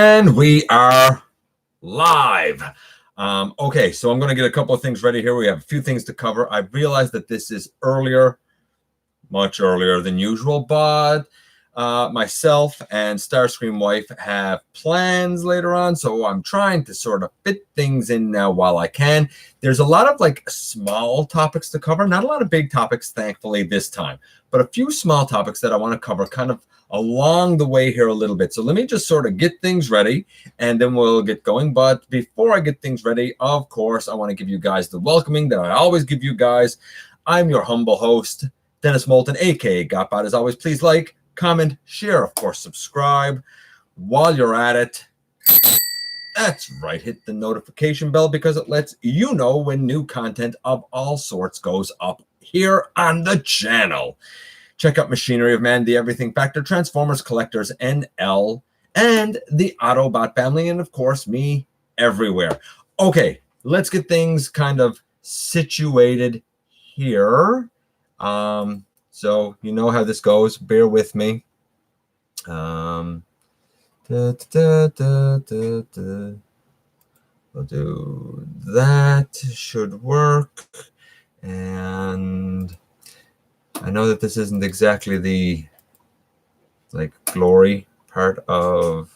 And we are live. Okay, so I'm going to get a couple of things ready here. We have a few things to cover. I realize that this is earlier, much earlier than usual, but myself and Starscream Wife have plans later on, so I'm trying to sort of fit things in now while I can. There's a lot of like small topics to cover, not a lot of big topics, thankfully, this time, but a few small topics that I want to cover kind of along the way here a little bit. So let me just sort of get things ready and then we'll get going. But before I get things ready, of course, I want to give you guys the welcoming that I always give you guys. I'm your humble host, Dennis Moulton, aka Gotbot. As always, please like, comment, share, of course, subscribe. While you're at it, that's right, hit the notification bell because it lets you know when new content of all sorts goes up here on the channel. Check out Machinery of Man, the Everything Factor, Transformers Collectors, NL, and the Autobot family, and of course, me everywhere. Okay, let's get things kind of situated here. So you know how this goes. Bear with me. We'll do that. Should work. And I know that this isn't exactly the glory part of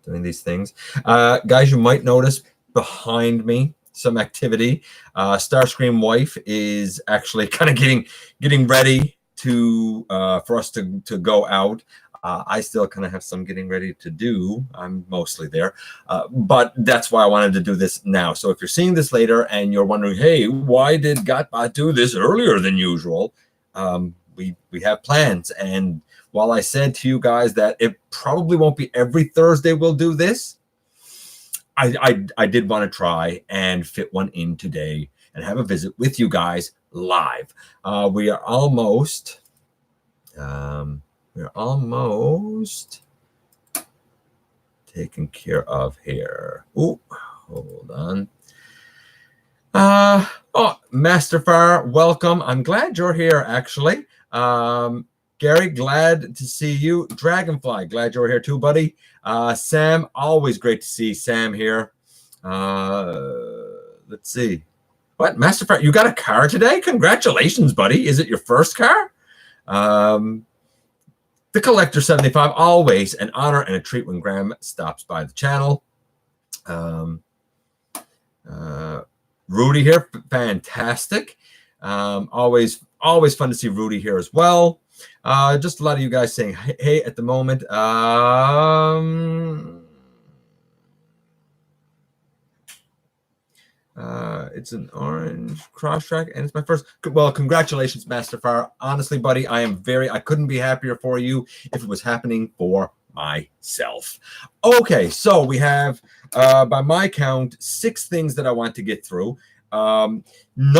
doing these things. Guys, you might notice behind me some activity. Starscream Wife is actually kind of getting ready to for us to go out. I still kind of have some getting ready to do. I'm mostly there, but that's why I wanted to do this now. So if you're seeing this later and you're wondering, hey, why did Gotbot do this earlier than usual? We have plans, and while I said to you guys that it probably won't be every Thursday we'll do this, I did want to try and fit one in today and have a visit with you guys live. We are almost taken care of here. Oh, hold on. Oh, Masterfire, welcome. I'm glad you're here, actually. Gary, glad to see you. Dragonfly, glad you're here too, buddy. Sam, always great to see Sam here. Let's see. What, Masterfire, you got a car today? Congratulations, buddy. Is it your first car? The Collector 75, always an honor and a treat when Graham stops by the channel. Rudy here, fantastic. Always fun to see Rudy here as well. Just a lot of you guys saying hey at the moment. It's an orange cross track and it's my first. Well, congratulations, Masterfire. Honestly, buddy, I couldn't be happier for you if it was happening for myself. Okay, so we have by my count 6 things that I want to get through. None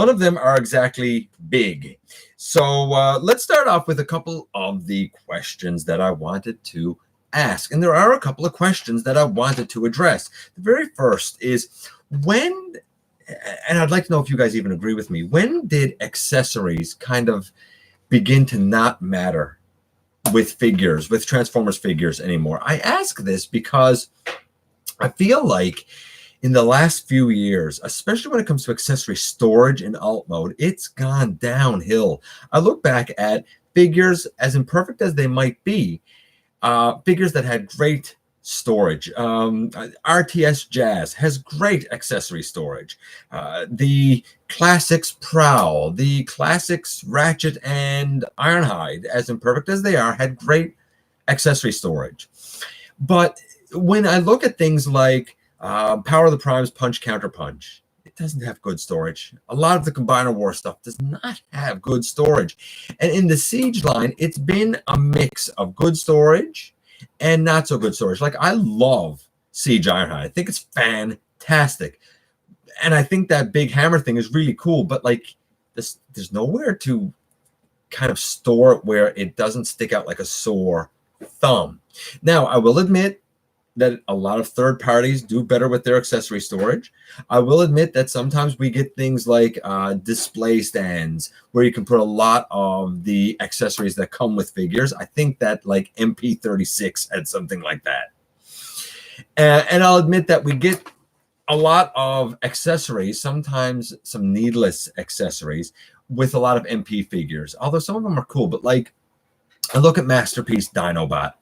of them are exactly big, so let's start off with a couple of the questions that I wanted to ask, and there are a couple of questions that I wanted to address. The very first is when, and I'd like to know if you guys even agree with me, when did accessories kind of begin to not matter with figures, with Transformers figures anymore? I ask this because I feel like in the last few years, especially when it comes to accessory storage in alt mode, it's gone downhill. I look back at figures, as imperfect as they might be, figures that had great storage. RTS Jazz has great accessory storage. The Classics Prowl, the Classics Ratchet and Ironhide, as imperfect as they are, had great accessory storage. But when I look at things like Power of the Primes Punch Counter Punch, it doesn't have good storage. A lot of the Combiner War stuff does not have good storage. And in the Siege line, it's been a mix of good storage and not so good storage. Like, I love Siege Ironhide. I think it's fantastic. And I think that big hammer thing is really cool, but like there's nowhere to kind of store it where it doesn't stick out like a sore thumb. Now, I will admit that a lot of third parties do better with their accessory storage. I will admit that sometimes we get things like display stands where you can put a lot of the accessories that come with figures. I think that like MP36 had something like that. And I'll admit that we get a lot of accessories, sometimes some needless accessories, with a lot of MP figures. Although some of them are cool, but like I look at Masterpiece Dinobot,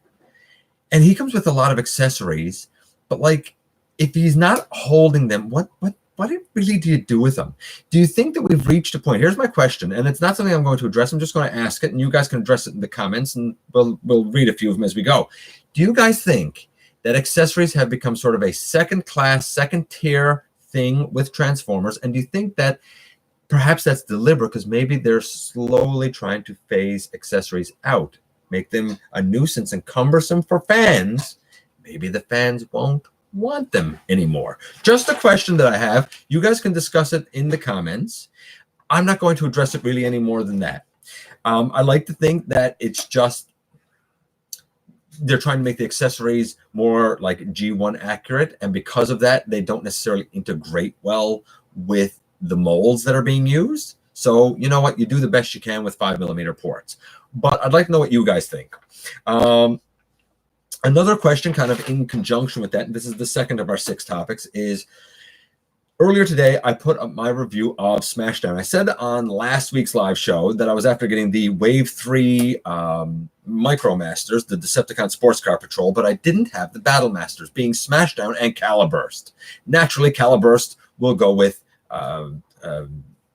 and he comes with a lot of accessories, but like if he's not holding them, what really do you do with them? Do you think that we've reached a point? Here's my question, and it's not something I'm going to address. I'm just going to ask it, and you guys can address it in the comments, and we'll read a few of them as we go. Do you guys think that accessories have become sort of a second-class, second-tier thing with Transformers? And do you think that perhaps that's deliberate because maybe they're slowly trying to phase accessories out, make them a nuisance and cumbersome for fans? Maybe the fans won't want them anymore. Just a question that I have. You guys can discuss it in the comments. I'm not going to address it really any more than that. I like to think that it's just they're trying to make the accessories more like G1 accurate, and because of that, they don't necessarily integrate well with the molds that are being used. So you know what? You do the best you can with 5mm ports. But I'd like to know what you guys think. Another question kind of in conjunction with that, and this is the second of our 6 topics, is earlier today, I put up my review of Smashdown. I said on last week's live show that I was after getting the Wave 3 Micromasters, the Decepticon Sports Car Patrol, but I didn't have the Battle Masters, being Smashdown and Caliburst. Naturally, Caliburst will go with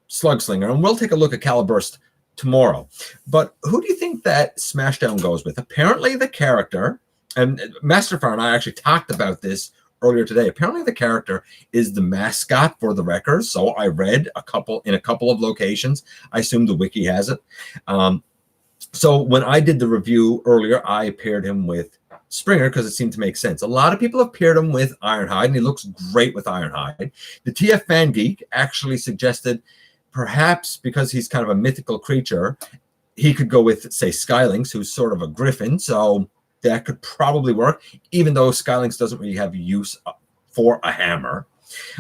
Slugslinger, and we'll take a look at Caliburst tomorrow. But who do you think that Smashdown goes with? Apparently, the character, and Masterfire and I actually talked about this earlier today. Apparently the character is the mascot for the Wreckers. So I read in a couple of locations. I assume the wiki has it. So when I did the review earlier, I paired him with Springer because it seemed to make sense. A lot of people have paired him with Ironhide, and he looks great with Ironhide. The TF Fan Geek actually suggested perhaps because he's kind of a mythical creature, he could go with, say, Skylynx, who's sort of a griffin. So that could probably work, even though Skylynx doesn't really have use for a hammer.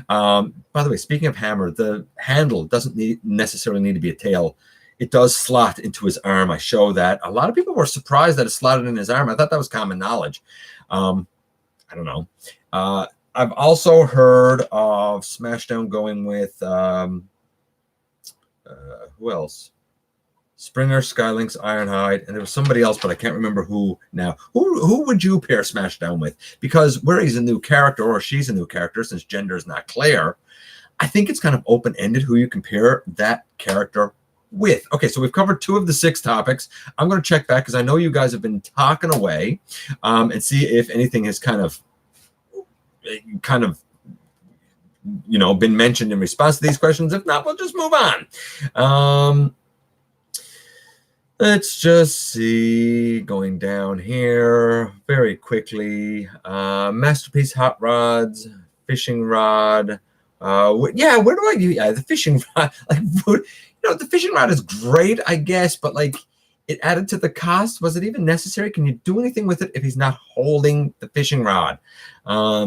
By the way, speaking of hammer, the handle doesn't necessarily need to be a tail. It does slot into his arm. I show that. A lot of people were surprised that it slotted in his arm. I thought that was common knowledge. I don't know. I've also heard of Smashdown going with who else? Springer, Skylynx, Ironhide, and there was somebody else, but I can't remember who now. Who would you pair Smashdown with? Because where he's a new character, or she's a new character, since gender is not clear, I think it's kind of open-ended who you compare that character with. Okay, so we've covered 2 of the 6 topics. I'm going to check back because I know you guys have been talking away, and see if anything has kind of been mentioned in response to these questions. If not, we'll just move on. Let's just see, going down here very quickly. Masterpiece Hot Rods, Fishing Rod. Where do I use the fishing rod? Like, the fishing rod is great, I guess, but like it added to the cost. Was it even necessary? Can you do anything with it if he's not holding the fishing rod? I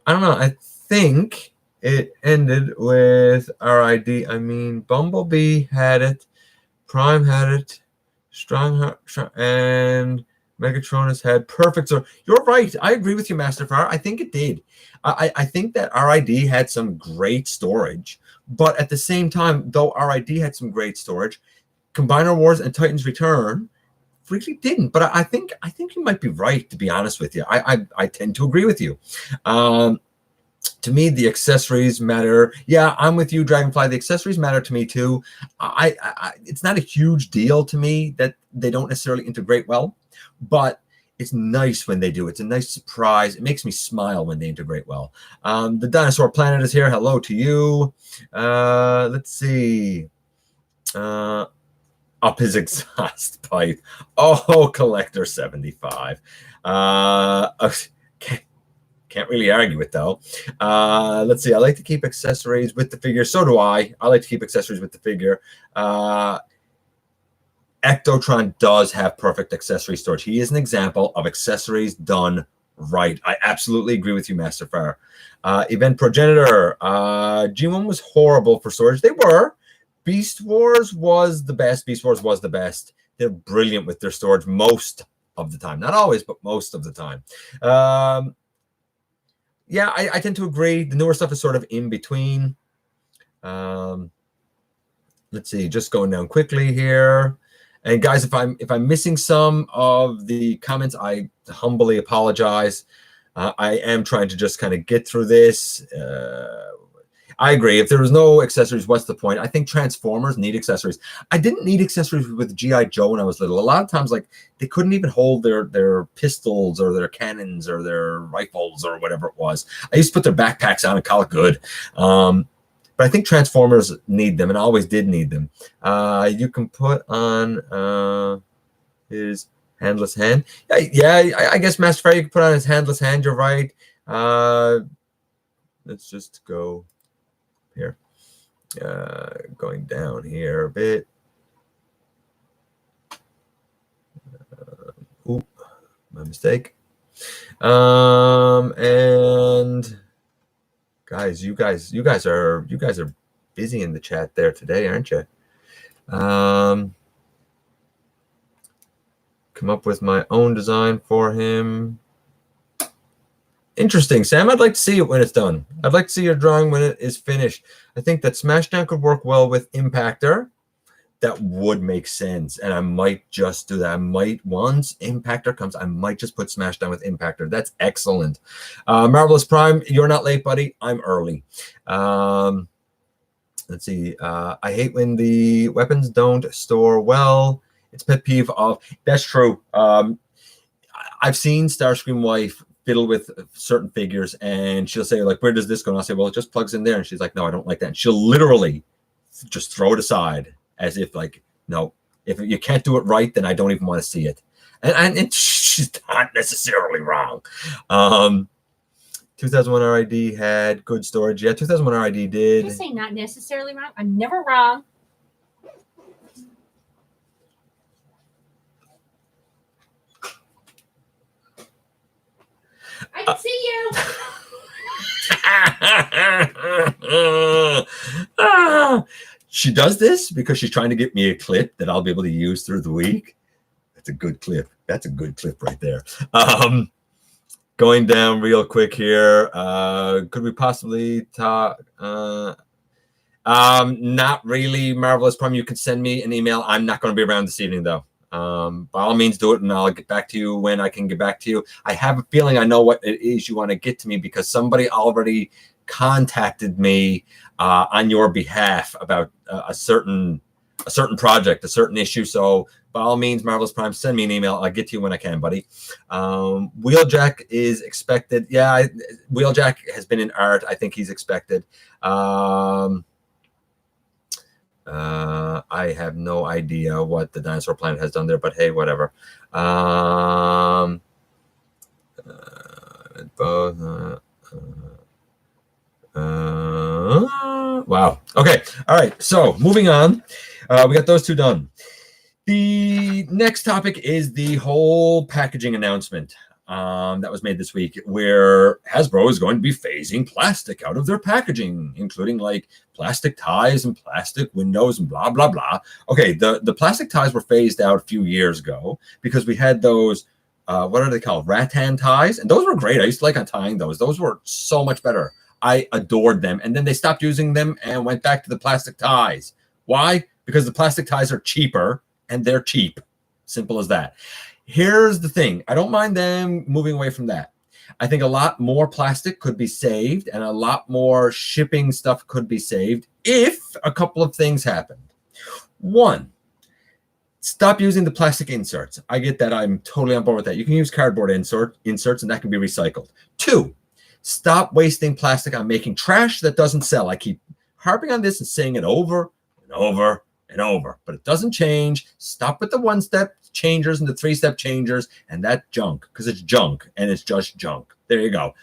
don't know. I think it ended with RID. I mean, Bumblebee had it. Prime had it, Strong, and Megatronus had perfect. So you're right. I agree with you, Masterfire. I think it did. I think that RID had some great storage, but at the same time, though RID had some great storage, Combiner Wars and Titan's Return really didn't. But I think you might be right, to be honest with you. I tend to agree with you. To me, the accessories matter. Yeah, I'm with you, Dragonfly. The accessories matter to me too. It's not a huge deal to me that they don't necessarily integrate well, but it's nice when they do. It's a nice surprise. It makes me smile when they integrate well. The Dinosaur Planet is here. Hello to you. Let's see. Up his exhaust pipe. Oh, Collector 75. Okay. Can't really argue it, though. Let's see. I like to keep accessories with the figure. So do I. I like to keep accessories with the figure. Ectotron does have perfect accessory storage. He is an example of accessories done right. I absolutely agree with you, Masterfire. Event Progenitor. G1 was horrible for storage. They were. Beast Wars was the best. Beast Wars was the best. They're brilliant with their storage most of the time. Not always, but most of the time. yeah, I tend to agree. The newer stuff is sort of in between. Let's see, just going down quickly here. And guys, if I'm missing some of the comments, I humbly apologize. I am trying to just kind of get through this. I agree. If there was no accessories, what's the point? I think Transformers need accessories. I didn't need accessories with G.I. Joe when I was little. A lot of times, like, they couldn't even hold their pistols or their cannons or their rifles or whatever it was. I used to put their backpacks on and call it good. But I think Transformers need them and always did need them. You can put on his handless hand. Yeah, I guess Master Fire, you can put on his handless hand. You're right. Let's just go here. Going down here a bit. Oop, my mistake. And guys, you guys are busy in the chat there today, aren't you? Come up with my own design for him. Interesting, Sam. I'd like to see it when it's done. I'd like to see your drawing when it is finished. I think that Smashdown could work well with Impactor. That would make sense, and I might just do that. I might, once Impactor comes, I might just put Smashdown with Impactor. That's excellent. Marvelous Prime, you're not late, buddy. I'm early. Let's see. I hate when the weapons don't store well. It's pet peeve of. That's true. I've seen Starscream wife fiddle with certain figures, and she'll say, like, where does this go? And I'll say, well, it just plugs in there. And she's like, no, I don't like that. And she'll literally just throw it aside as if, like, no, if you can't do it right, then I don't even want to see it. And she's not necessarily wrong. 2001 RID had good storage. Yeah, 2001 RID did. You say not necessarily wrong. I'm never wrong. I can see you. She does this because she's trying to get me a clip that I'll be able to use through the week. That's a good clip. That's a good clip right there. Going down real quick here. Could we possibly talk? Not really, Marvelous Prime. You can send me an email. I'm not going to be around this evening, though. By all means, do it, and I'll get back to you when I can get back to you. I have a feeling I know what it is you want to get to me because somebody already contacted me on your behalf about a certain project, a certain issue. So by all means, Marvelous Prime, send me an email. I'll get to you when I can, buddy. Wheeljack is expected. Yeah, Wheeljack has been in art. I think he's expected. I have no idea what the Dinosaur Planet has done there, but hey, whatever. Wow. Okay. All right. So moving on, we got those two done. The next topic is the whole packaging announcement that was made this week, where Hasbro is going to be phasing plastic out of their packaging, including like plastic ties and plastic windows and blah, blah, blah. Okay, the plastic ties were phased out a few years ago because we had those, what are they called? Rattan ties. And those were great. I used to like untying those. Those were so much better. I adored them. And then they stopped using them and went back to the plastic ties. Why? Because the plastic ties are cheaper and they're cheap. Simple as that. Here's the thing. I don't mind them moving away from that. I think a lot more plastic could be saved and a lot more shipping stuff could be saved if a couple of things happened. One, stop using the plastic inserts. I get that. I'm totally on board with that. You can use cardboard inserts and that can be recycled. Two, stop wasting plastic on making trash that doesn't sell. I keep harping on this and saying it over and over and over, but it doesn't change. Stop with the one-step changers and the three-step changers and that junk, because it's junk and it's just junk. There you go.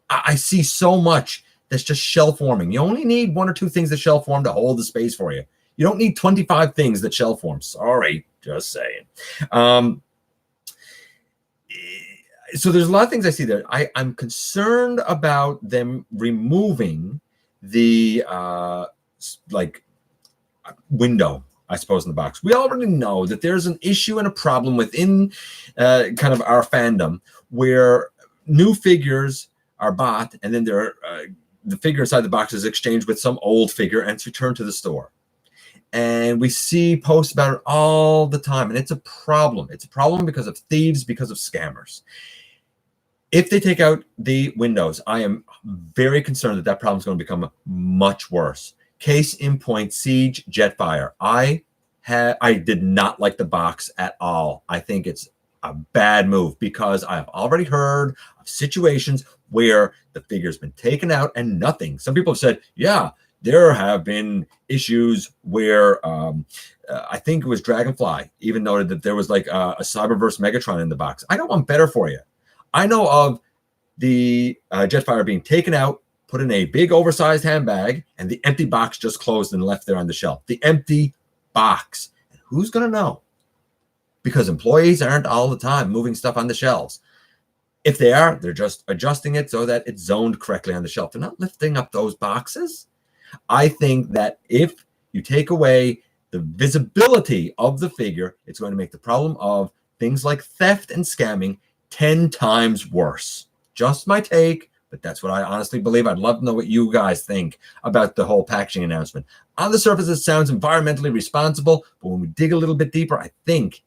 I see so much that's just shell forming. You only need one or two things that shell form to hold the space for you. You don't need 25 things that shell form. Sorry, just saying. So there's a lot of things I see there. I'm concerned about them removing the like window, I suppose, in the box. We already know that there's an issue and a problem within kind of our fandom where new figures are bought, and then the figure inside the box is exchanged with some old figure, and it's returned to the store. And we see posts about it all the time, and it's a problem. It's a problem because of thieves, because of scammers. If they take out the windows, I am very concerned that that problem is going to become much worse. Case in point, Siege Jetfire. I did not like the box at all. I think it's a bad move because I've already heard of situations where the figure's been taken out and nothing. Some people have said, yeah, there have been issues where I think it was Dragonfly even noted that there was like a Cyberverse Megatron in the box. I got one better for you. I know of the Jetfire being taken out, put in a big oversized handbag, and the empty box just closed and left there on the shelf. The empty box. And who's going to know? Because employees aren't all the time moving stuff on the shelves. If they are, they're just adjusting it so that it's zoned correctly on the shelf. They're not lifting up those boxes. I think that if you take away the visibility of the figure, it's going to make the problem of things like theft and scamming 10 times worse. Just my take, but that's what I honestly believe. I'd love to know what you guys think about the whole packaging announcement. On the surface, it sounds environmentally responsible, but when we dig a little bit deeper, I think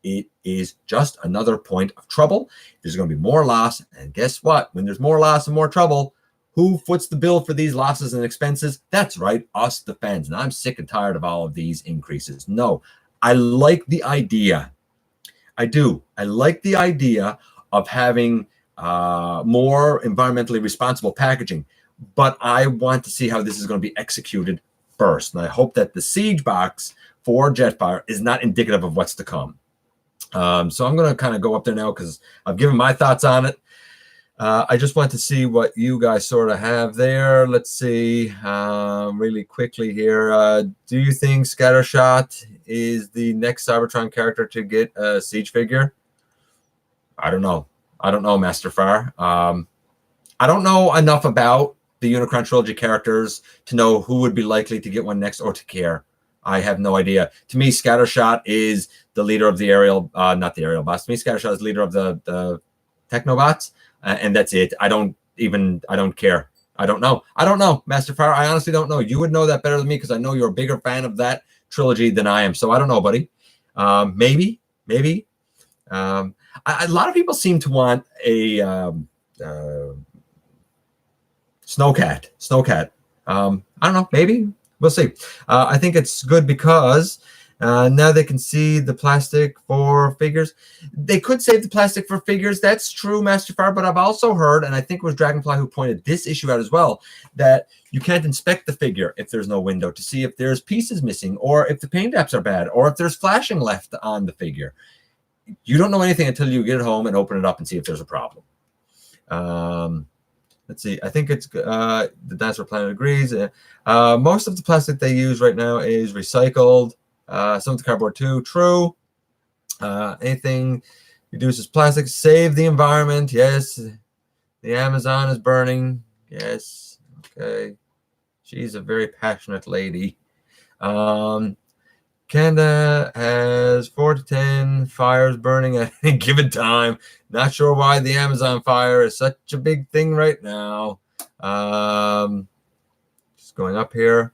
it is just another point of trouble. There's going to be more loss, and guess what? When there's more loss and more trouble, who foots the bill for these losses and expenses? That's right, us, the fans. And I'm sick and tired of all of these increases. No, I like the idea. I do. I like the idea of having more environmentally responsible packaging, but I want to see how this is going to be executed first. And I hope that the Siege box for Jetfire is not indicative of what's to come. So I'm going to kind of go up there now because I've given my thoughts on it. I just want to see what you guys sort of have there. Let's see really quickly here. Do you think Scattershot is the next Cybertron character to get a Siege figure? I don't know. I don't know, Master Fire. I don't know enough about the Unicron Trilogy characters to know who would be likely to get one next or to care. I have no idea. To me, Scattershot is the leader of the aerial, not the aerial bots. To me, Scattershot is the leader of the Technobots, and that's it. I don't care. I don't know, Master Fire. I honestly don't know. You would know that better than me because I know you're a bigger fan of that trilogy than I am. So I don't know, buddy. Maybe. A lot of people seem to want a Snowcat. I don't know. Maybe. We'll see. I think it's good because now they can see the plastic for figures. They could save the plastic for figures. That's true, Master Fire. But I've also heard, and I think it was Dragonfly who pointed this issue out as well, that you can't inspect the figure if there's no window to see if there's pieces missing or if the paint apps are bad or if there's flashing left on the figure. You don't know anything until you get it home and open it up and see if there's a problem. Let's see. I think it's the Dinosaur Planet agrees. Most of the plastic they use right now is recycled. Some of the cardboard too. True. Anything reduces plastic. Save the environment. Yes. The Amazon is burning. Yes. Okay. She's a very passionate lady. Canada has 4 to 10 fires burning at any given time. Not sure why the Amazon fire is such a big thing right now. Just going up here.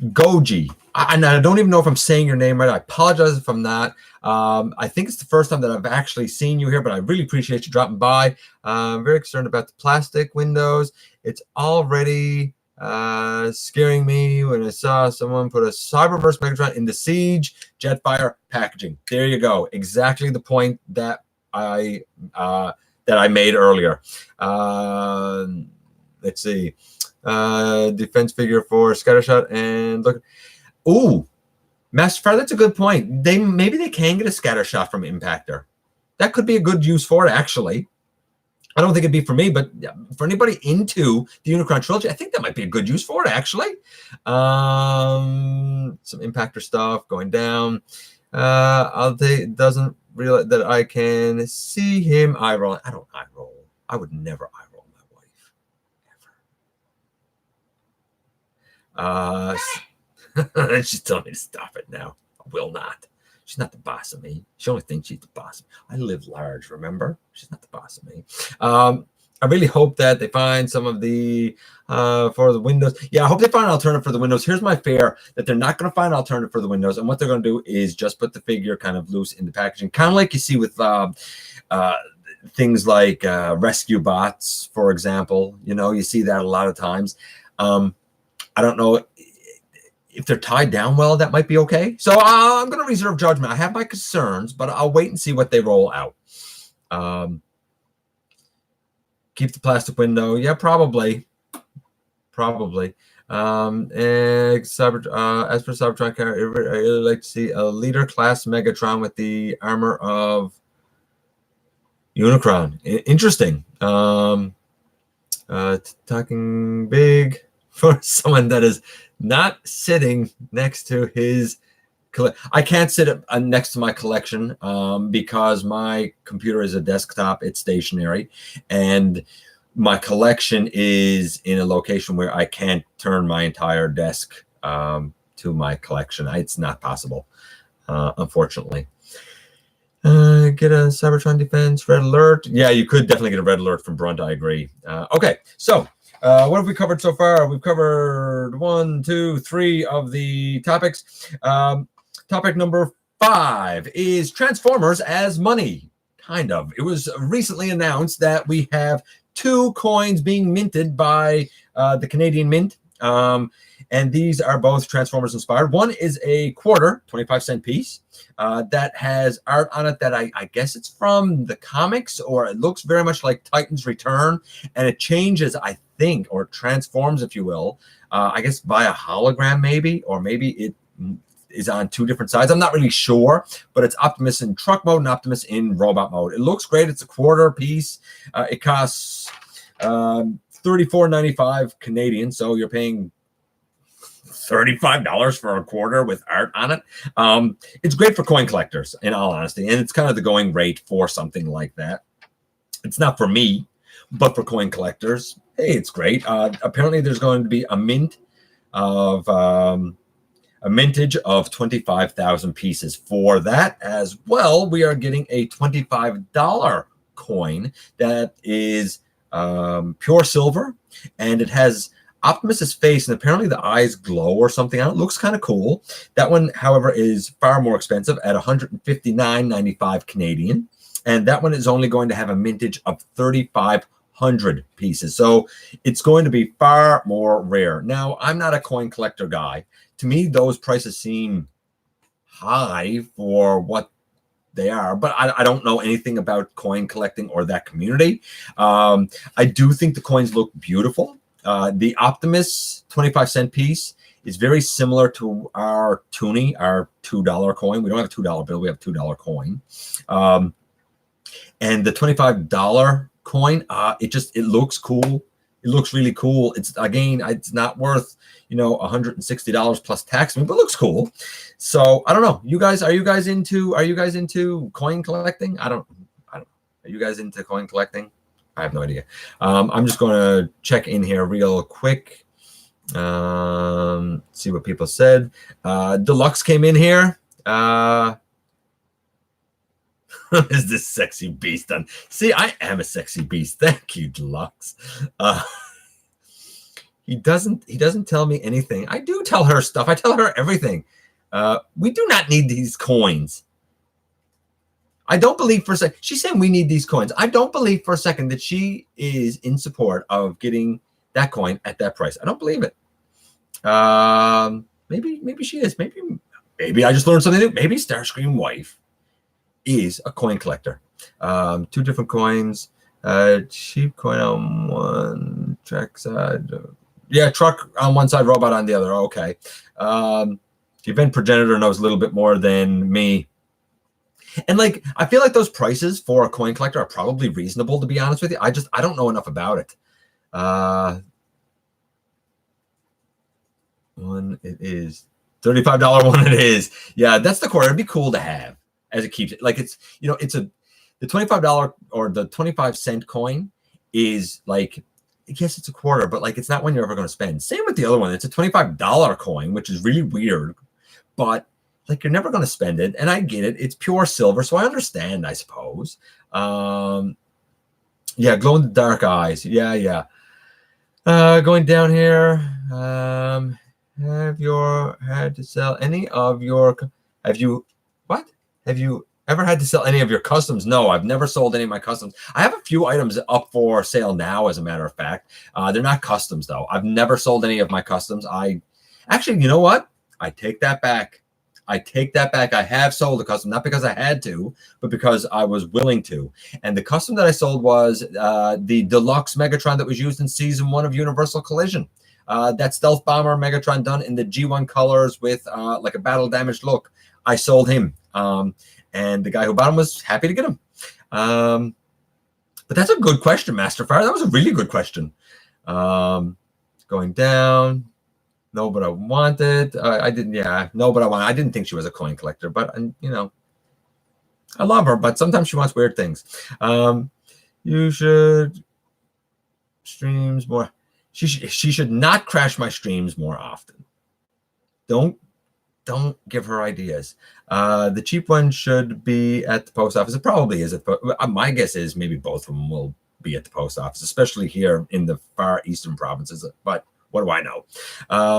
Goji. And I don't even know if I'm saying your name right. I apologize if I'm not. I think it's the first time that I've actually seen you here, but I really appreciate you dropping by. I'm very concerned about the plastic windows. It's already scaring me when I saw someone put a Cyberverse Megatron in the Siege Jetfire packaging. There you go. Exactly the point that I made earlier. Let's see. Defense figure for Scattershot and look. Ooh, Master Fire, that's a good point. Maybe they can get a Scattershot from Impactor. That could be a good use for it, actually. I don't think it'd be for me, but for anybody into the Unicron Trilogy, I think that might be a good use for it, actually. Some Impactor stuff going down. Doesn't realize that I can see him eye rolling. I don't eye roll. I would never eye roll my wife. Ever. She's telling me to stop it now. I will not. She's not the boss of me. She only thinks she's the boss. I live large, remember? She's not the boss of me. I really hope that they find some of the for the windows. Yeah, I hope they find an alternative for the windows. Here's my fear, that they're not going to find an alternative for the windows, and what they're going to do is just put the figure kind of loose in the packaging, kind of like you see with things like rescue bots, for example. You know, you see that a lot of times. I don't know if they're tied down well, that might be okay. So I'm going to reserve judgment. I have my concerns, but I'll wait and see what they roll out. Keep the plastic window. Yeah, probably. And as for Cybertron, I really like to see a leader class Megatron with the armor of Unicron. Interesting. Talking big for someone that is not sitting next to his. I can't sit next to my collection because my computer is a desktop. It's stationary, and my collection is in a location where I can't turn my entire desk to my collection. It's not possible, unfortunately. Get a Cybertron defense, red alert. Yeah, you could definitely get a red alert from Brunt. I agree. Okay, so what have we covered so far? We've covered 1, 2, 3 of the topics. Topic number 5 is Transformers as money. Kind of. It was recently announced that we have 2 coins being minted by the Canadian Mint. And these are both Transformers inspired. One is a quarter, 25-cent piece that has art on it that I guess it's from the comics, or it looks very much like Titan's Return. And it changes, I think, or transforms, if you will, I guess via hologram maybe, or maybe it is on 2 different sides. I'm not really sure, but it's Optimus in truck mode and Optimus in robot mode. It looks great. It's a quarter piece. It costs $34.95 Canadian, so you're paying $35 for a quarter with art on it. It's great for coin collectors, in all honesty, and it's kind of the going rate for something like that. It's not for me, but for coin collectors, hey, it's great. Apparently, there's going to be a mintage of 25,000 pieces. For that as well, we are getting a $25 coin that is pure silver, and it has Optimus's face, and apparently the eyes glow or something. It looks kind of cool. That one, however, is far more expensive at $159.95 Canadian, and that one is only going to have a mintage of 3,500 pieces. So it's going to be far more rare. Now, I'm not a coin collector guy. To me, those prices seem high for what they are, but I don't know anything about coin collecting or that community. I do think the coins look beautiful. The Optimus 25-cent piece is very similar to our Toonie, our $2 coin. We don't have a $2 bill. We have a $2 coin. And the $25 coin, it looks cool. It looks really cool. It's not worth, $160 plus tax, but it looks cool. So I don't know. Are you guys into coin collecting? I don't. Are you guys into coin collecting? I have no idea. I'm just going to check in here real quick. See what people said. Deluxe came in here. Is this sexy beast done? See, I am a sexy beast. Thank you, Deluxe. He doesn't tell me anything. I do tell her stuff. I tell her everything. We do not need these coins. I don't believe for a second. She's saying we need these coins. I don't believe for a second that she is in support of getting that coin at that price. I don't believe it. Maybe she is. Maybe I just learned something new. Maybe Starscream wife is a coin collector. 2 different coins. Cheap coin on one, track side. Yeah, truck on one side, robot on the other. Okay. The event progenitor knows a little bit more than me. And I feel like those prices for a coin collector are probably reasonable, to be honest with you. I don't know enough about it. One it is $35 one it is. Yeah, that's the quarter. It'd be cool to have as it keeps it. The $25 or the 25-cent coin is yes, it's a quarter, but it's not one you're ever going to spend. Same with the other one. It's a $25 coin, which is really weird, but like you're never going to spend it, and I get it. It's pure silver, so I understand, I suppose. Yeah, glow in the dark eyes. Yeah. Going down here. Have you had to sell any of your? Have you ever had to sell any of your customs? No, I've never sold any of my customs. I have a few items up for sale now, as a matter of fact. They're not customs though. I've never sold any of my customs. Actually, you know what? I take that back. I have sold a custom, not because I had to, but because I was willing to. And the custom that I sold was the deluxe Megatron that was used in season 1 of Universal Collision. That stealth bomber Megatron done in the G1 colors with like a battle damaged look. I sold him. And the guy who bought him was happy to get him. But that's a good question, Master Fire. That was a really good question. Going down. No, but I wanted. I didn't. Yeah, no, but I wanted. I didn't think she was a coin collector, but you know, I love her. But sometimes she wants weird things. You should streams more. She should not crash my streams more often. Don't give her ideas. The cheap one should be at the post office. It probably is. My guess is maybe both of them will be at the post office, especially here in the far eastern provinces. But what do I know?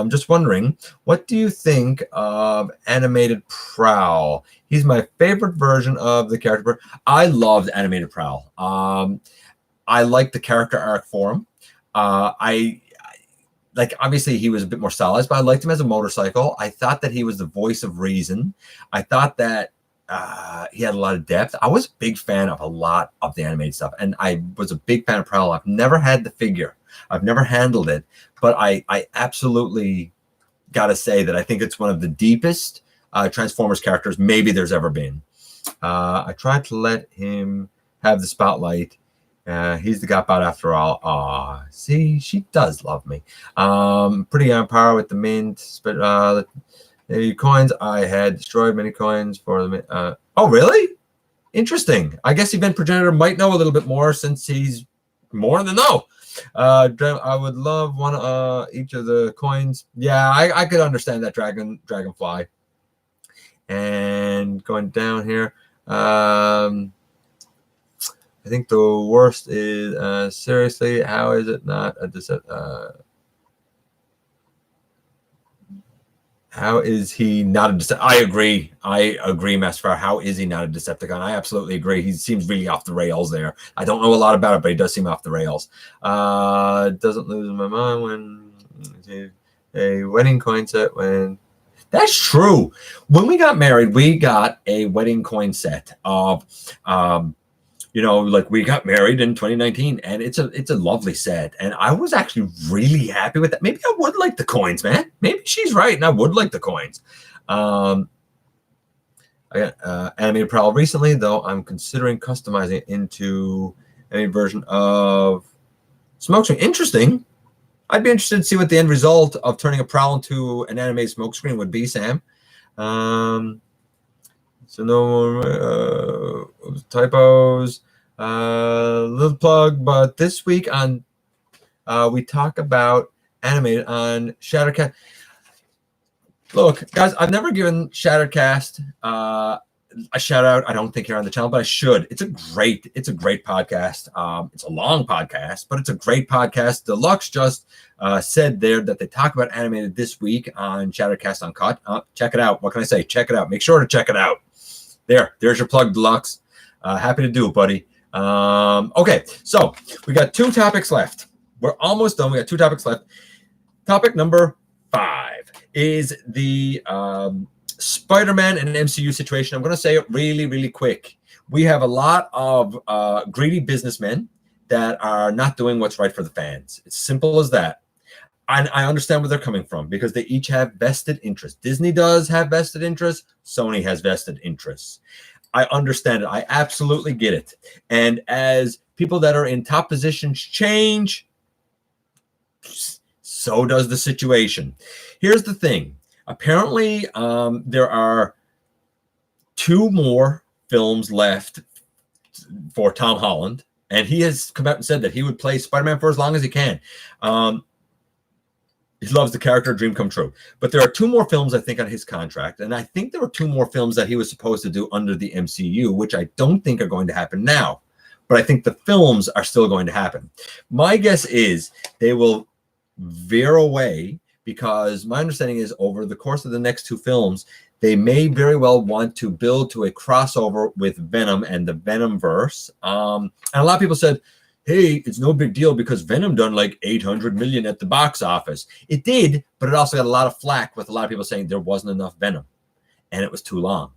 Just wondering, what do you think of Animated Prowl? He's my favorite version of the character. I loved Animated Prowl. I liked the character arc for him. I like, obviously he was a bit more stylized, but I liked him as a motorcycle. I thought that he was the voice of reason. I thought that he had a lot of depth. I was a big fan of a lot of the animated stuff, and I was a big fan of Prowl. I've never had the figure. I've never handled it, but I absolutely got to say that I think it's one of the deepest Transformers characters maybe there's ever been. I tried to let him have the spotlight. He's the Gotbot after all. See, she does love me. Pretty on par with the mint, but the coins, I had destroyed many coins for the oh, really? Interesting. I guess Event Progenitor might know a little bit more since he's more than know. I would love one each of the coins. Yeah, I could understand that Dragonfly. And going down here, I think the worst is seriously, how is it not a how is he not a Decepticon? I agree, Master Fire. How is he not a Decepticon? I absolutely agree. He seems really off the rails there. I don't know a lot about it, but he does seem off the rails. Doesn't lose my mind when a wedding coin set when... That's true. When we got married, we got a wedding coin set of... you know, like we got married in 2019, and it's a lovely set, and I was actually really happy with that. Maybe I would like the coins, man. Maybe she's right, and I would like the coins. I got Animated Prowl recently, though. I'm considering customizing it into any version of Smokescreen. Interesting. I'd be interested to see what the end result of turning a Prowl into an animated Smokescreen would be, Sam. So no more typos. Little plug, but this week on we talk about animated on Shattercast. Look, guys, I've never given Shattercast a shout out. I don't think here on the channel, but I should. It's a great podcast. It's a long podcast, but it's a great podcast. Deluxe just said there that they talk about animated this week on Shattercast Uncut. Check it out. What can I say? Check it out. Make sure to check it out. There's your plug, Deluxe. Happy to do it, buddy. Okay, so we got 2 topics left. We're almost done. We got 2 topics left. Topic number 5 is the Spider-Man and MCU situation. I'm going to say it really, really quick. We have a lot of greedy businessmen that are not doing what's right for the fans. It's simple as that. And I understand where they're coming from because they each have vested interests. Disney does have vested interests. Sony has vested interests. I understand it. I absolutely get it. And as people that are in top positions change, so does the situation. Here's the thing. Apparently, there are 2 more films left for Tom Holland. And he has come out and said that he would play Spider-Man for as long as he can. He loves the character, dream come true. But there are 2 more films, I think, on his contract. And I think there were 2 more films that he was supposed to do under the MCU, which I don't think are going to happen now. But I think the films are still going to happen. My guess is they will veer away, because my understanding is over the course of the next 2 films, they may very well want to build to a crossover with Venom and the Venomverse. And a lot of people said, hey, it's no big deal because Venom done like 800 million at the box office. It did, but it also got a lot of flack with a lot of people saying there wasn't enough Venom and it was too long.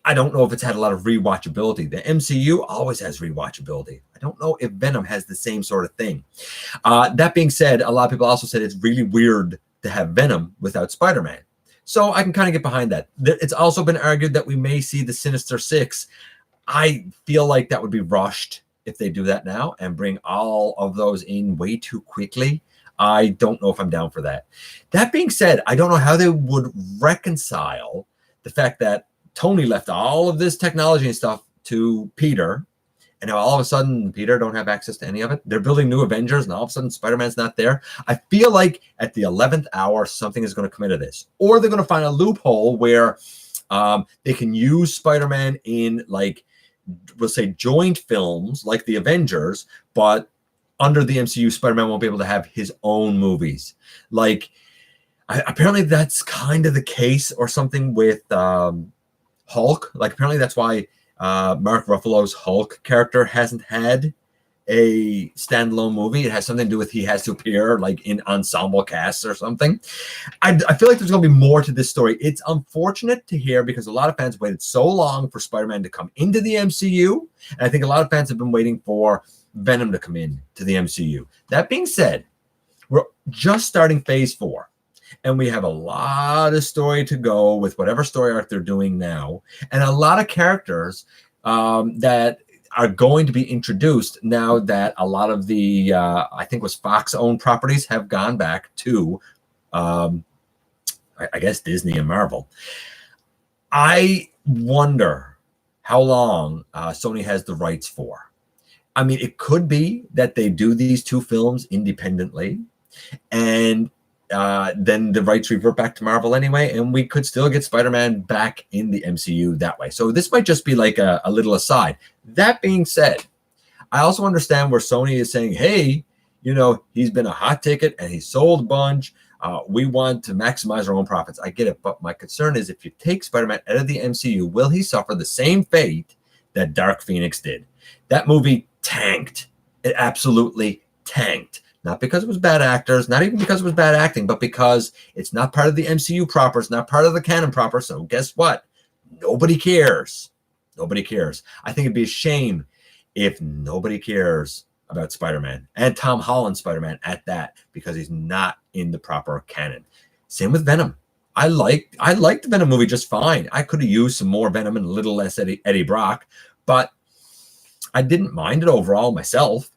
I don't know if it's had a lot of rewatchability. The MCU always has rewatchability. I don't know if Venom has the same sort of thing. That being said, a lot of people also said it's really weird to have Venom without Spider-Man. So I can kind of get behind that. It's also been argued that we may see the Sinister Six. I feel like that would be rushed if they do that now and bring all of those in way too quickly. I don't know if I'm down for that. That being said, I don't know how they would reconcile the fact that Tony left all of this technology and stuff to Peter, and now all of a sudden Peter don't have access to any of it. They're building new Avengers, and all of a sudden Spider-Man's not there. I feel like at the 11th hour, something is going to come into this, or they're going to find a loophole where they can use Spider-Man in, like, we'll say joint films like the Avengers, but under the MCU, Spider-Man won't be able to have his own movies. Like, apparently that's kind of the case or something with Hulk. Like, apparently that's why Mark Ruffalo's Hulk character hasn't had a standalone movie. It has something to do with he has to appear like in ensemble casts or something. I feel like there's going to be more to this story. It's unfortunate to hear because a lot of fans waited so long for Spider-Man to come into the MCU. And I think a lot of fans have been waiting for Venom to come in to the MCU. That being said, we're just starting phase 4. And we have a lot of story to go with whatever story arc they're doing now. And a lot of characters that are going to be introduced now that a lot of the, I think it was Fox-owned properties have gone back to, I guess, Disney and Marvel. I wonder how long Sony has the rights for. I mean, it could be that they do these 2 films independently, and then the rights revert back to Marvel anyway, and we could still get Spider-Man back in the MCU that way. So this might just be like a little aside. That being said, I also understand where Sony is saying, hey, you know, he's been a hot ticket and he sold a bunch. We want to maximize our own profits. I get it, but my concern is if you take Spider-Man out of the MCU, will he suffer the same fate that Dark Phoenix did? That movie tanked. It absolutely tanked. Not because it was bad actors, not even because it was bad acting, but because it's not part of the MCU proper. It's not part of the canon proper. So guess what? Nobody cares. Nobody cares. I think it'd be a shame if nobody cares about Spider-Man and Tom Holland's Spider-Man at that, because he's not in the proper canon. Same with Venom. I liked the Venom movie just fine. I could have used some more Venom and a little less Eddie Brock, but I didn't mind it overall myself.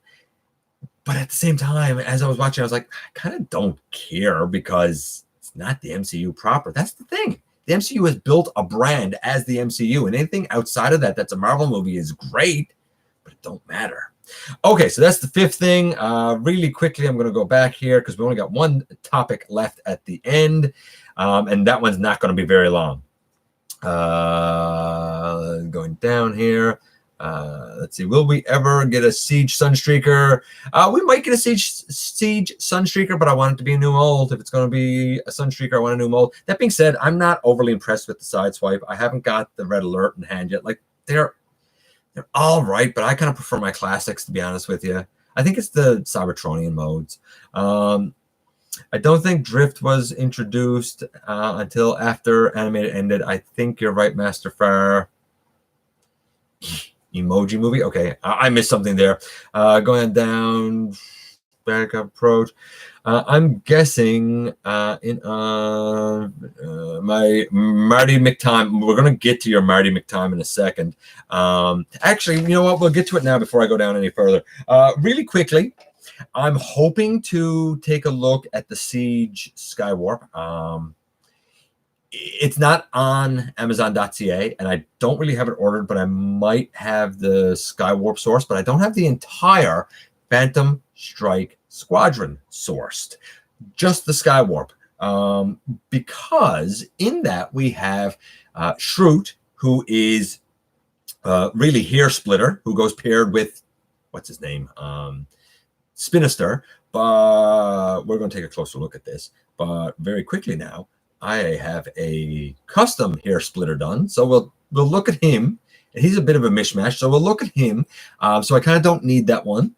But at the same time, as I was watching, I was like, I kind of don't care because it's not the MCU proper. That's the thing. The MCU has built a brand as the MCU, and anything outside of that that's a Marvel movie is great, but it don't matter. Okay, so that's the 5th thing. Really quickly, I'm going to go back here because we only got one topic left at the end, and that one's not going to be very long. Going down here. Let's see. Will we ever get a Siege Sunstreaker? We might get a Siege Sunstreaker, but I want it to be a new mold. If it's going to be a Sunstreaker, I want a new mold. That being said, I'm not overly impressed with the Sideswipe. I haven't got the Red Alert in hand yet. Like, they're all right, but I kind of prefer my classics, to be honest with you. I think it's the Cybertronian modes. I don't think Drift was introduced until after Animated ended. I think you're right, Master Fire. Emoji movie. Okay, I missed something there. Going down, back approach. I'm guessing in my Marty McTime. We're gonna get to your Marty McTime in a second. Actually, you know what? We'll get to it now before I go down any further. Really quickly, I'm hoping to take a look at the Siege Skywarp. It's not on Amazon.ca, and I don't really have it ordered, but I might have the Skywarp source, but I don't have the entire Phantom Strike Squadron sourced. just the Skywarp, because in that we have Shroot, who is really Hair Splitter, who goes paired with, what's his name? Spinister. But we're going to take a closer look at this. But very quickly now, I have a custom Hair Splitter done. So we'll look at him. And he's a bit of a mishmash, so we'll look at him. So I kind of don't need that one.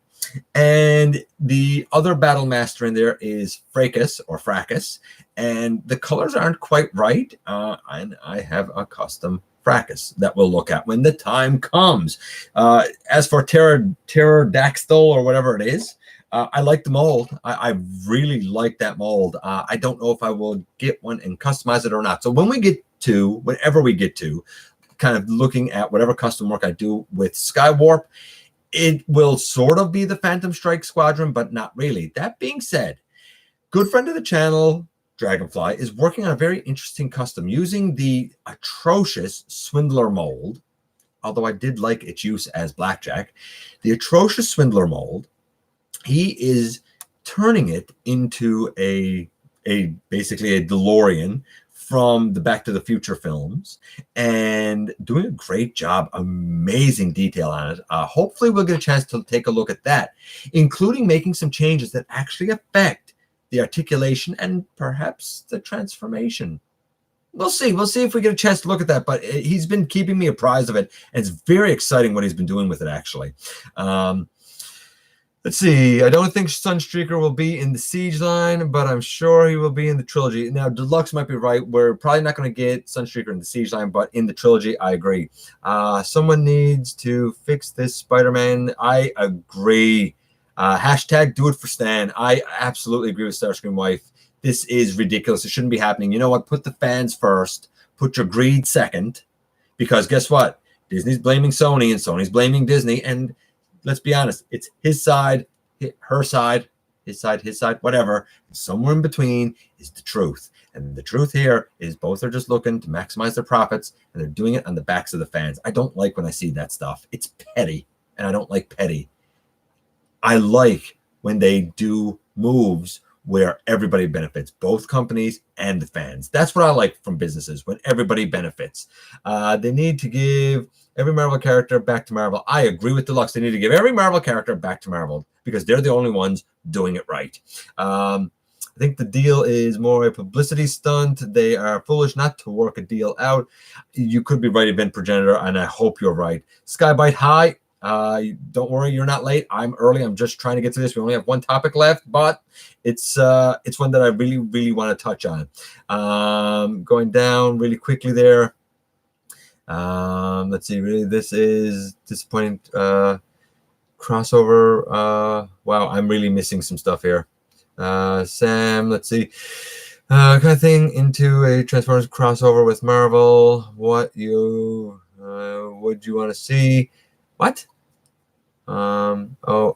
And the other Battle Master in there is Fracas or Fracas. And the colors aren't quite right. And I have a custom Fracas that we'll look at when the time comes. As for Pterodactyl or whatever it is, I like the mold. I really like that mold. I don't know if I will get one and customize it or not. So whenever we get to, kind of looking at whatever custom work I do with Skywarp, it will sort of be the Phantom Strike Squadron, but not really. That being said, good friend of the channel, Dragonfly, is working on a very interesting custom using the atrocious Swindler mold, although I did like its use as Blackjack. The atrocious Swindler mold, he is turning it into basically a DeLorean from the Back to the Future films and doing a great job, amazing detail on it. Hopefully we'll get a chance to take a look at that, including making some changes that actually affect the articulation and perhaps the transformation. We'll see. We'll see if we get a chance to look at that, but he's been keeping me apprised of it, and it's very exciting what he's been doing with it, actually. Let's see. I don't think Sunstreaker will be in the Siege line, but I'm sure he will be in the trilogy. Now, Deluxe might be right. We're probably not going to get Sunstreaker in the Siege line, but in the trilogy, I agree. Someone needs to fix this Spider-Man. I agree. Hashtag do it for Stan. I absolutely agree with Starscream Wife. This is ridiculous. It shouldn't be happening. You know what? Put the fans first. Put your greed second. Because guess what? Disney's blaming Sony and Sony's blaming Disney, and let's be honest, it's his side, her side, his side, whatever. Somewhere in between is the truth. And the truth here is both are just looking to maximize their profits, and they're doing it on the backs of the fans. I don't like when I see that stuff. It's petty, and I don't like petty. I like when they do moves where everybody benefits, both companies and the fans. That's what I like from businesses, when everybody benefits. They need to give every Marvel character back to Marvel. I agree with Deluxe. They need to give every Marvel character back to Marvel because they're the only ones doing it right. I think the deal is more a publicity stunt. They are foolish not to work a deal out. You could be right, Event Progenitor, and I hope you're right. Skybite, hi. Don't worry, you're not late. I'm early. I'm just trying to get to this. We only have one topic left, but it's one that I really, really want to touch on. Going down really quickly there. Let's see. Really, this is disappointing. Crossover. Wow, I'm really missing some stuff here. Sam, let's see. Kind of thing into a Transformers crossover with Marvel. What you would you want to see? What? Oh,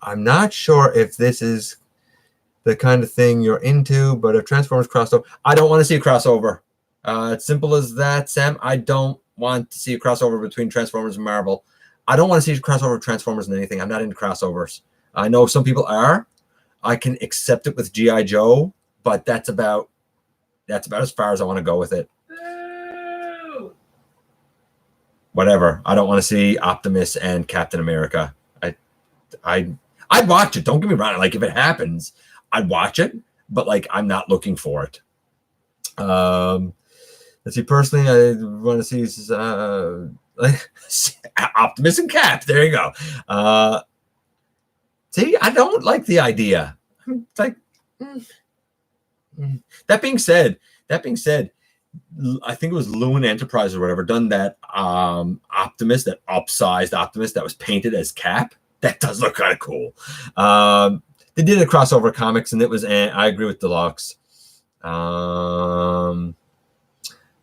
I'm not sure if this is the kind of thing you're into, but if Transformers crossover, I don't want to see a crossover. It's simple as that, Sam. I don't want to see a crossover between Transformers and Marvel. I don't want to see a crossover of Transformers and anything. I'm not into crossovers. I know some people are. I can accept it with G.I. Joe, but that's about as far as I want to go with it. Whatever. I don't want to see Optimus and Captain America. I'd watch it. Don't get me wrong. Like, if it happens, I'd watch it, but like, I'm not looking for it. Let's see. Personally, I want to see Optimus and Cap. There you go. See, I don't like the idea. I'm like, That being said, I think it was Loon Enterprise or whatever done that Optimus, that upsized Optimus that was painted as Cap. That does look kind of cool. They did a crossover comics, and it was. I agree with Deluxe.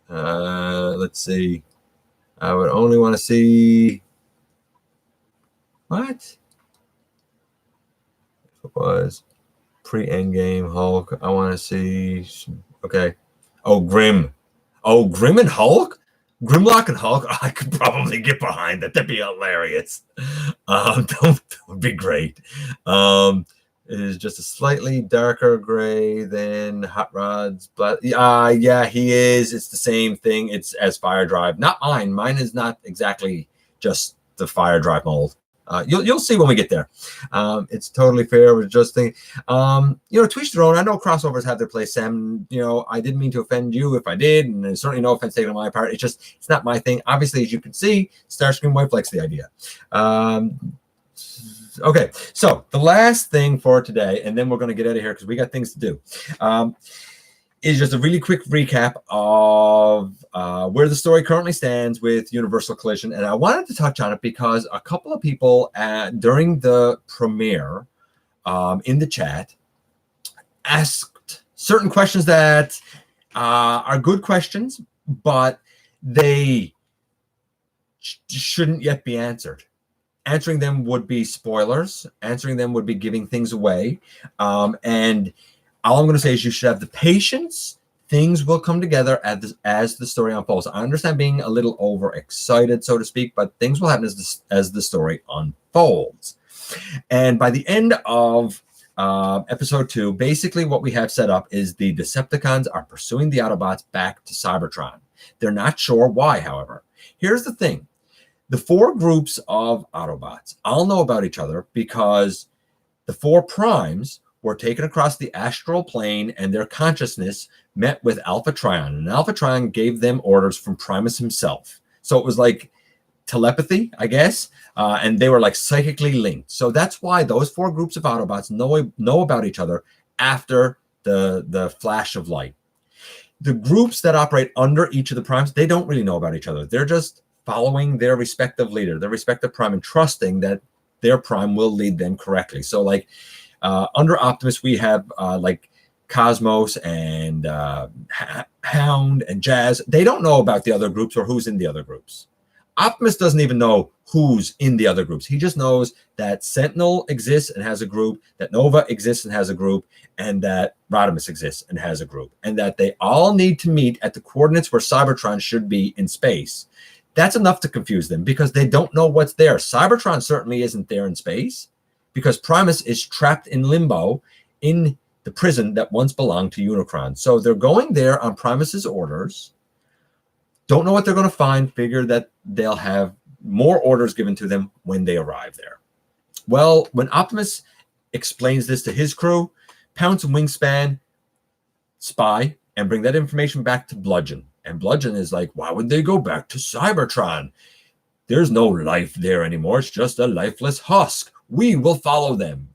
Let's see. I would only want to see what it was pre-Endgame Hulk. I want to see. Okay. Oh, Grim. Oh, Grim and Hulk? Grimlock and Hulk? I could probably get behind that. That'd be hilarious. That would be great. is just a slightly darker gray than Hot Rod's black. Yeah, he is. It's the same thing. It's as Fire Drive. Not mine. Mine is not exactly just the Fire Drive mold. You'll see when we get there. It's totally fair. We're just thinking, to each their own. I know crossovers have their place, Sam. I didn't mean to offend you if I did, and there's certainly no offense taken on my part. It's not my thing. Obviously, as you can see, Starscream Wife likes the idea. Okay, so the last thing for today, and then we're going to get out of here because we got things to do, is just a really quick recap of where the story currently stands with Universal Collision. And I wanted to touch on it because a couple of people during the premiere in the chat asked certain questions that are good questions, but they shouldn't yet be answered. Answering them would be spoilers. Answering them would be giving things away. And all I'm going to say is you should have the patience. Things will come together as the story unfolds. I understand being a little overexcited, so to speak, but things will happen as the story unfolds. And by the end of episode 2, basically what we have set up is the Decepticons are pursuing the Autobots back to Cybertron. They're not sure why, however. Here's the thing. The 4 groups of Autobots all know about each other because the 4 primes were taken across the astral plane and their consciousness met with Alpha Trion. And Alpha Trion gave them orders from Primus himself. So it was like telepathy, I guess, and they were like psychically linked. So that's why those 4 groups of Autobots know about each other after the flash of light. The groups that operate under each of the primes, they don't really know about each other. They're just following their respective leader, their respective prime, and trusting that their prime will lead them correctly. So like under Optimus, we have like Cosmos and Hound and Jazz. They don't know about the other groups or who's in the other groups. Optimus doesn't even know who's in the other groups. He just knows that Sentinel exists and has a group, that Nova exists and has a group, and that Rodimus exists and has a group, and that they all need to meet at the coordinates where Cybertron should be in space. That's enough to confuse them because they don't know what's there. Cybertron certainly isn't there in space because Primus is trapped in limbo in the prison that once belonged to Unicron. So they're going there on Primus's orders. Don't know what they're going to find. Figure that they'll have more orders given to them when they arrive there. Well, when Optimus explains this to his crew, Pounce and Wingspan spy and bring that information back to Bludgeon. And Bludgeon is like, why would they go back to Cybertron? There's no life there anymore. It's just a lifeless husk. We will follow them.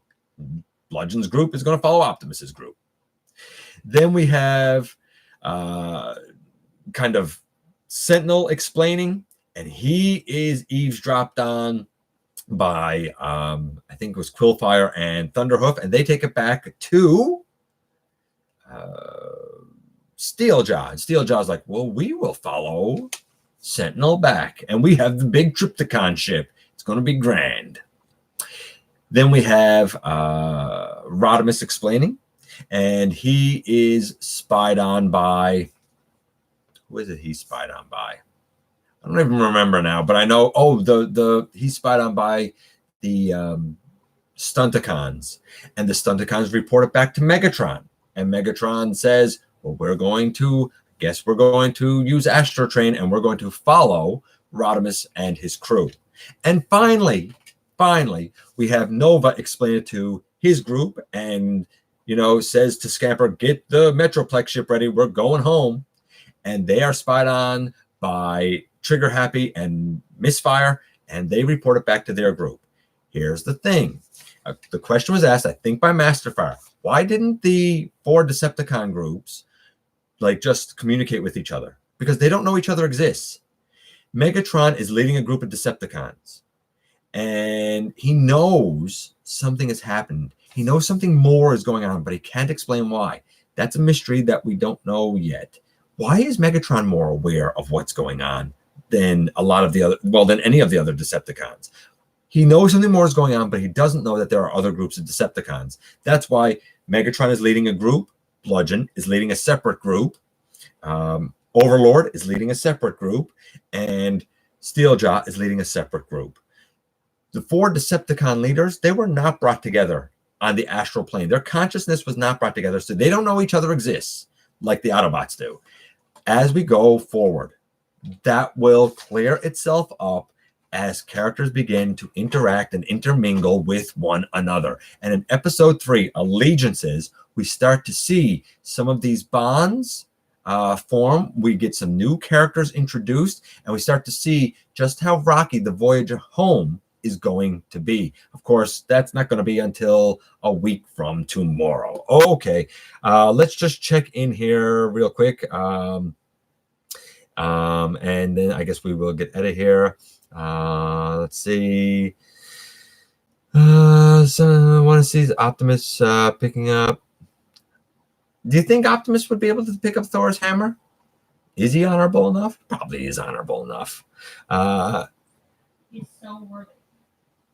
Bludgeon's group is going to follow Optimus's group. Then we have kind of Sentinel explaining, and he is eavesdropped on by, I think it was Quillfire and Thunderhoof, and they take it back to Steeljaw. And Steeljaw's like, well, we will follow Sentinel back, and we have the big Trypticon ship. It's going to be grand. Then we have Rodimus explaining, and he is spied on by, who is it he's spied on by? I don't even remember now, but I know, he's spied on by the Stunticons, and the Stunticons report it back to Megatron, and Megatron says, well, we're going to use Astrotrain, and we're going to follow Rodimus and his crew. And finally, we have Nova explain it to his group and, says to Scamper, get the Metroplex ship ready. We're going home. And they are spied on by Trigger Happy and Misfire, and they report it back to their group. Here's the thing. The question was asked, I think, by Masterfire. Why didn't the 4 Decepticon groups just communicate with each other? Because they don't know each other exists. Megatron is leading a group of Decepticons, and he knows something has happened. He knows something more is going on, but he can't explain why. That's a mystery that we don't know yet. Why is Megatron more aware of what's going on than than any of the other Decepticons? He knows something more is going on, but he doesn't know that there are other groups of Decepticons. That's why Megatron is leading a group. Bludgeon is leading a separate group. Overlord is leading a separate group. And Steeljaw is leading a separate group. The 4 Decepticon leaders, they were not brought together on the astral plane. Their consciousness was not brought together, so they don't know each other exists like the Autobots do. As we go forward, that will clear itself up as characters begin to interact and intermingle with one another. And in episode 3, Allegiances, we start to see some of these bonds form. We get some new characters introduced, and we start to see just how rocky the voyage home is going to be. Of course, that's not going to be until a week from tomorrow. Okay, let's just check in here real quick. And then I guess we will get out of here. Let's see. So I want to see Optimus picking up. Do you think Optimus would be able to pick up Thor's hammer? Is he honorable enough? Probably is honorable enough. He's so worthy.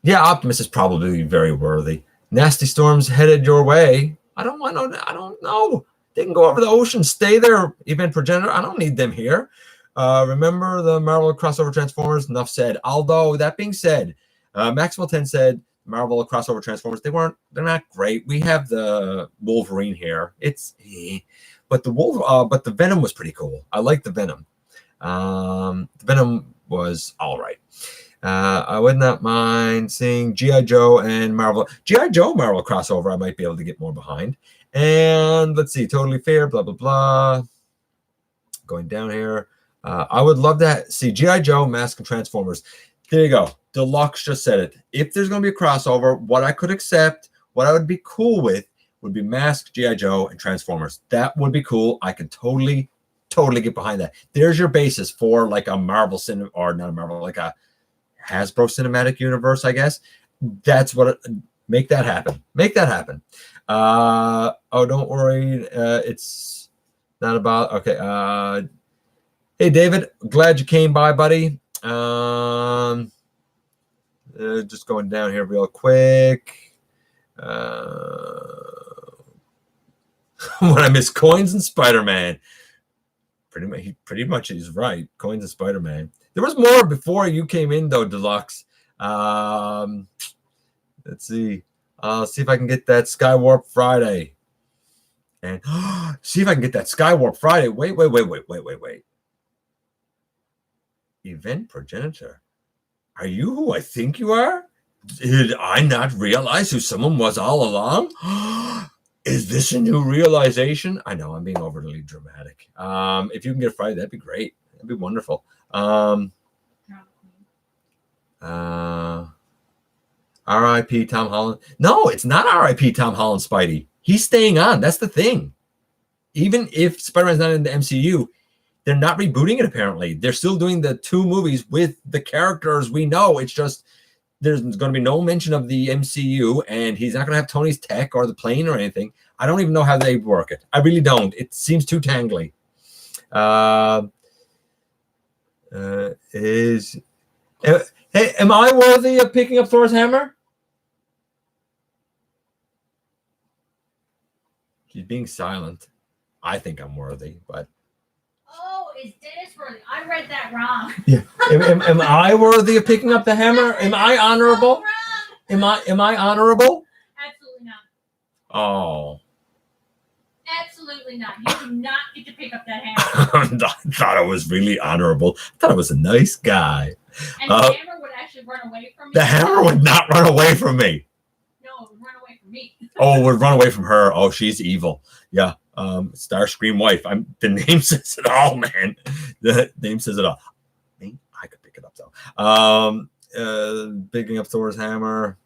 Yeah, Optimus is probably very worthy. Nasty Storm's headed your way. I don't know. They can go over the ocean, stay there, Event Progenitor. I don't need them here. Remember the Marvel crossover Transformers? Enough said. Although, that being said, Maximal 10 said Marvel crossover Transformers, they're not great. We have the Wolverine here. But the Venom was pretty cool. I like the Venom. The Venom was all right. I would not mind seeing G.I. Joe and Marvel. G.I. Joe Marvel crossover, I might be able to get more behind. And let's see, Totally Fair, blah, blah, blah. Going down here. I would love to see G.I. Joe, Mask, and Transformers. There you go. Deluxe just said it. If there's going to be a crossover, what I could accept, what I would be cool with, would be Mask, G.I. Joe, and Transformers. That would be cool. I can totally get behind that. There's your basis for like a Marvel or not a Marvel, like a Hasbro Cinematic Universe, I guess. That's what make that happen. Make that happen. Oh, don't worry. It's not about okay. Hey David, glad you came by, buddy. Just going down here real quick. When I miss coins and Spider-Man. Pretty much he's right. Coins and Spider-Man. There was more before you came in, though, Deluxe. Let's see. I'll see if I can get that Skywarp Friday. And see if I can get that Skywarp Friday. Wait. Event Progenitor. Are you who I think you are? Did I not realize who someone was all along? Is this a new realization? I know I'm being overly dramatic. If you can get Friday, that'd be great. That'd be wonderful. R.I.P. Tom Holland. No, it's not R.I.P. Tom Holland Spidey. He's staying on. That's the thing. Even if Spider-Man's not in the MCU, they're not rebooting it, apparently. They're still doing the 2 movies with the characters we know. It's just there's going to be no mention of the MCU, and he's not going to have Tony's tech or the plane or anything. I don't even know how they work it. I really don't. It seems too tangly. Hey, am I worthy of picking up Thor's hammer? She's being silent. I think I'm worthy, but... Oh, is Dennis worthy? I read that wrong. Yeah. Am I worthy of picking up the hammer? Am I honorable? Am I honorable? Absolutely not. Oh. Absolutely not. You do not get to pick up that hammer. I thought I was really honorable. I thought I was a nice guy. And the hammer would actually run away from me. The hammer would not run away from me. No, it would run away from me. Oh, it would run away from her. Oh, she's evil. Yeah. Starscream wife. The name says it all, man. The name says it all. I could pick it up though. Picking up Thor's hammer.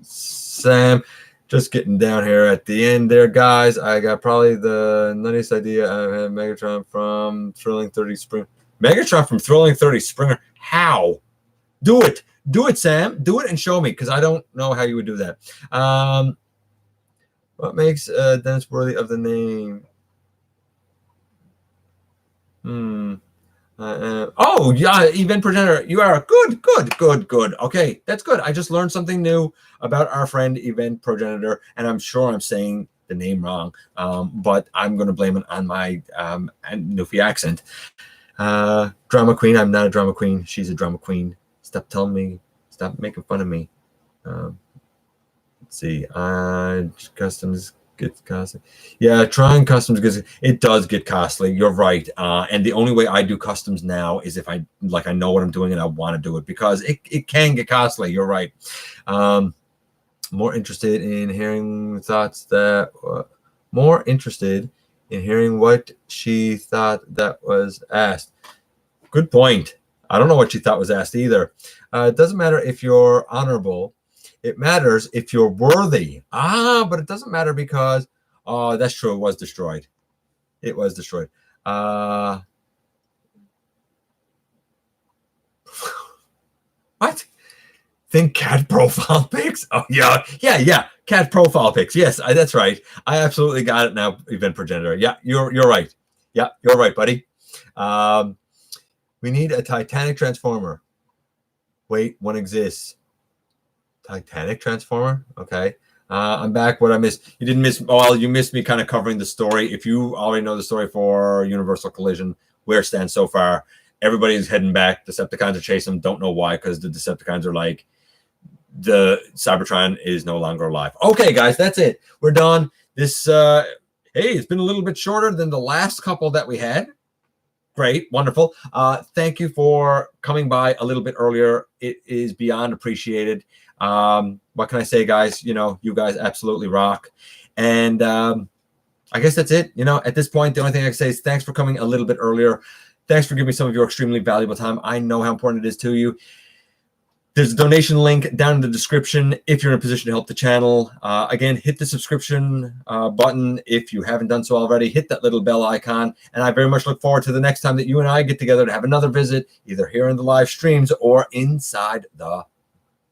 Sam, just getting down here at the end there, guys. I got probably the nuttiest idea. I have Megatron from Thrilling 30 Springer. Megatron from Thrilling 30 Springer. How? Do it. Do it, Sam. Do it and show me, because I don't know how you would do that. What makes Dennis worthy of the name? Oh, yeah, Event Progenitor. You are good. Okay, that's good. I just learned something new about our friend Event Progenitor, and I'm sure I'm saying the name wrong, but I'm going to blame it on my Newfie accent. Drama queen. I'm not a drama queen. She's a drama queen. Stop telling me. Stop making fun of me. see. Customs gets costly. Yeah, trying customs it does get costly. You're right. And the only way I do customs now is if I know what I'm doing and I want to do it, because it can get costly. You're right. More interested in hearing thoughts that more interested in hearing what she thought that was asked. Good point. I don't know what she thought was asked either. It doesn't matter if you're honorable. It matters if you're worthy. But it doesn't matter because, oh, that's true. It was destroyed. It was destroyed. What? Think cat profile pics? Oh, yeah. Cat profile pics. Yes, that's right. I absolutely got it now, event progenitor. Yeah, you're right. Yeah, you're right, buddy. We need a Titanic transformer. Wait, one exists. Titanic transformer? Okay. I'm back. What I missed? You didn't miss. Well, you missed me kind of covering the story. If you already know the story for Universal Collision, where it stands so far, everybody's heading back. Decepticons are chasing them. Don't know why, because the Decepticons are like, the Cybertron is no longer alive. Okay, guys, that's it. We're done. This, hey, it's been a little bit shorter than the last couple that we had. Great, wonderful. Thank you for coming by a little bit earlier. It is beyond appreciated. What can I say, guys? You guys absolutely rock. And I guess that's it. At this point, the only thing I can say is thanks for coming a little bit earlier. Thanks for giving me some of your extremely valuable time. I know how important it is to you. There's a donation link down in the description if you're in a position to help the channel. Again, hit the subscription button if you haven't done so already. Hit that little bell icon. And I very much look forward to the next time that you and I get together to have another visit, either here in the live streams or inside the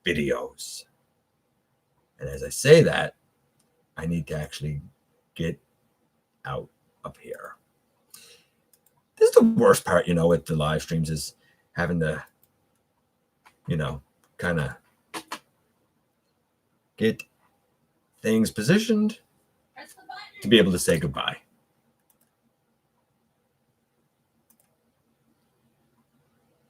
videos. And as I say that, I need to actually get out of here. This is the worst part, with the live streams, is having to, kind of get things positioned to be able to say goodbye.